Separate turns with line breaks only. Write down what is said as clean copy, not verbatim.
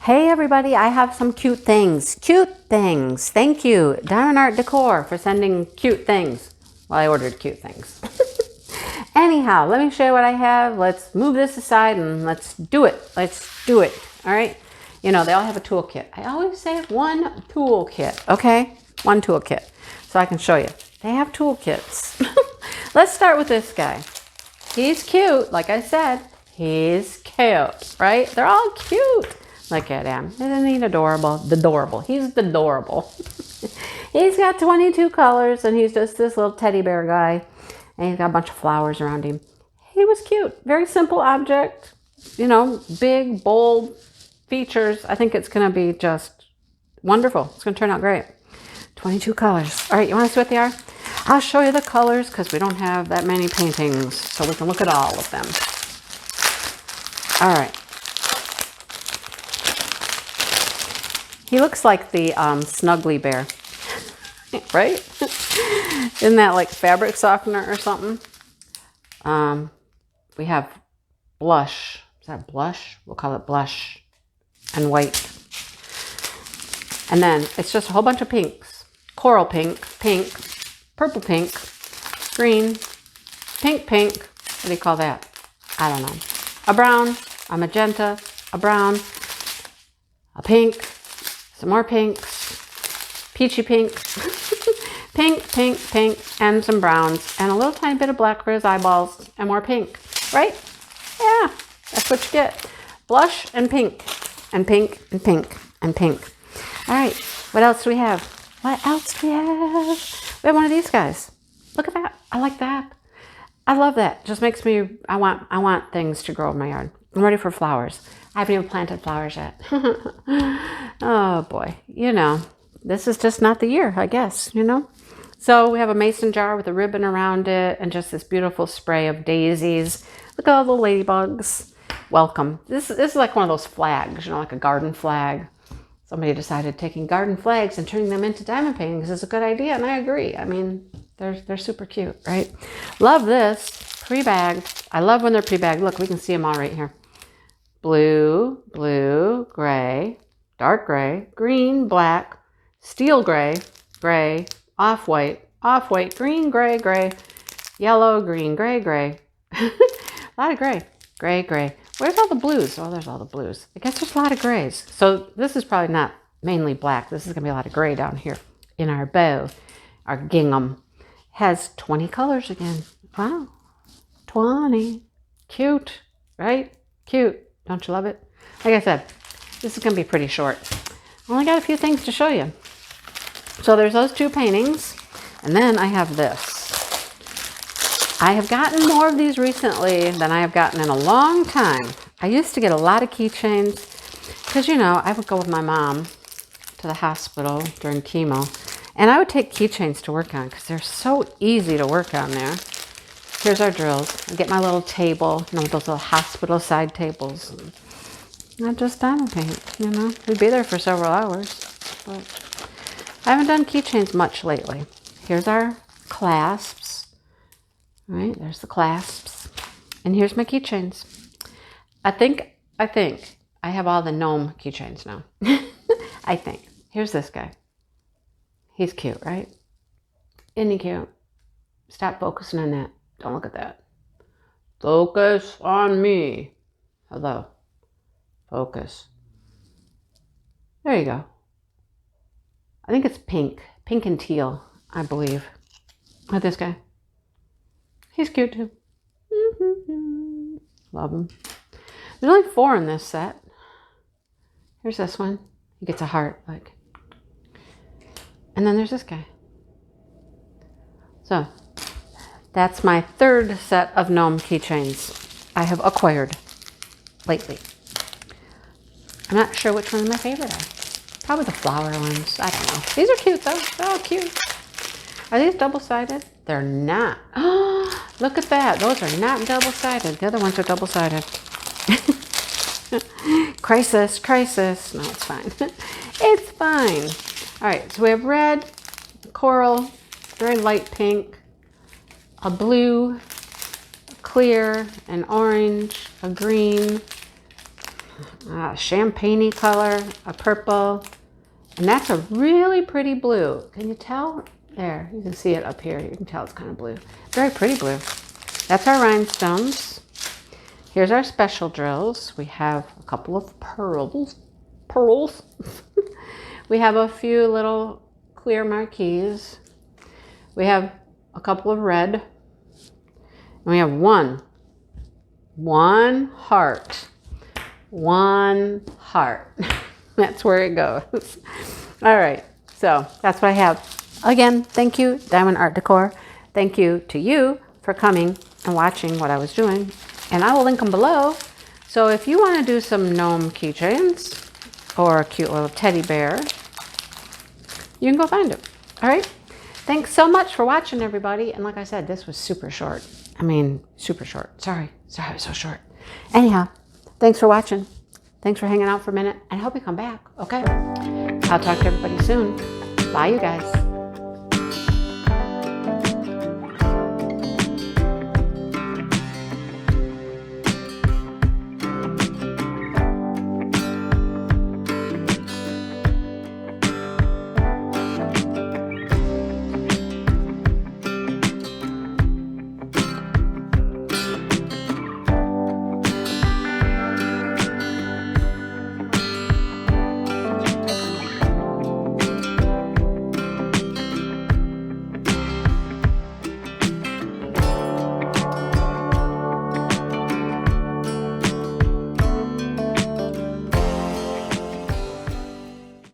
Hey everybody, I have some cute things. Cute things. Thank you, Diamond Art Decor, for sending cute things. Well, I ordered cute things. Anyhow, let me show you what I have. Let's move this aside and let's do it. Let's do it. All right. You know, they all have a toolkit. I always say one toolkit. Okay. One toolkit. So I can show you. They have toolkits. Let's start with this guy. He's cute. Like I said, he's cute, right? They're all cute. Look at him. Isn't he adorable? Adorable. He's adorable. He's got 22 colors and he's just this little teddy bear guy. And he's got a bunch of flowers around him. He was cute. Very simple object. You know, big, bold features. I think it's going to be just wonderful. It's going to turn out great. 22 colors. All right, you want to see what they are? I'll show you the colors because we don't have that many paintings. So we can look at all of them. All right. He looks like the Snuggly Bear, right? Isn't that like fabric softener or something? We have blush. Is that blush? We'll call it blush and white. And then it's just a whole bunch of pinks. Coral pink, pink, purple pink, green, pink, pink. What do you call that? I don't know. A brown, a magenta, a brown, a pink, some more pinks, peachy pink, pink, pink, pink, and some browns, and a little tiny bit of black for his eyeballs, and more pink, right? Yeah, that's what you get. Blush and pink, and pink, and pink, and pink. All right, what else do we have? What else do we have? We have one of these guys. Look at that. I like that. I love that. Just makes me, I want things to grow in my yard. I'm ready for flowers. I haven't even planted flowers yet. Oh boy, you know, this is just not the year, I guess, you know. So we have a mason jar with a ribbon around it and just this beautiful spray of daisies. Look at all the ladybugs. Welcome. This is like one of those flags, you know, like a garden flag. Somebody decided taking garden flags and turning them into diamond paintings is a good idea, and I agree. I mean, they're super cute, right? Love this. Pre-bagged. I love when they're pre-bagged. Look, we can see them all right here. Blue, blue, gray, dark gray, green, black, steel gray, gray, off-white, green, gray, gray, yellow, green, gray, gray. A lot of gray, gray, gray. Where's all the blues? Oh, there's all the blues. I guess there's a lot of grays. So this is probably not mainly black. This is going to be a lot of gray down here in our bow. Our gingham has 20 colors again. Wow. 20. Cute, right? Cute. Don't you love it? Like I said, this is going to be pretty short. I only got a few things to show you. So there's those two paintings. And then I have this. I have gotten more of these recently than I have gotten in a long time. I used to get a lot of keychains because, you know, I would go with my mom to the hospital during chemo. And I would take keychains to work on because they're so easy to work on there. Here's our drills. I get my little table, you know, those little hospital side tables. Not just diamond paint, you know. We'd be there for several hours. But I haven't done keychains much lately. Here's our clasps. All right, there's the clasps. And here's my keychains. I think I have all the gnome keychains now. I think. Here's this guy. He's cute, right? Isn't he cute? Stop focusing on that. Don't look at that. Focus on me. Hello. Focus. There you go. I think it's pink. Pink and teal, I believe. Look at this guy. He's cute too. Love him. There's only 4 in this set. Here's this one. He gets a heart, like. And then there's this guy. So, that's my 3rd set of gnome keychains I have acquired lately. I'm not sure which ones my favorite are. Probably the flower ones. I don't know. These are cute though. They're all cute. Are these double-sided? They're not. Oh, look at that. Those are not double-sided. The other ones are double-sided. Crisis, crisis. No, it's fine. It's fine. All right, so we have red, coral, very light pink, a blue, clear, an orange, a green, champagne-y color, a purple, and that's a really pretty blue. Can you tell? There, you can see it up here. You can tell it's kind of blue. Very pretty blue. That's our rhinestones. Here's our special drills. We have a couple of pearls. We have a few little clear marquees. We have a couple of red. And we have one heart. One heart. That's where it goes. All right, so that's what I have. Again, thank you, Diamond Art Decor. Thank you to you for coming and watching what I was doing. And I will link them below. So if you want to do some gnome keychains or a cute little teddy bear, you can go find them. All right. Thanks so much for watching, everybody. And like I said, this was super short. I mean, super short. Sorry, it was so short. Anyhow, thanks for watching. Thanks for hanging out for a minute. And I hope you come back. Okay. I'll talk to everybody soon. Bye, you guys.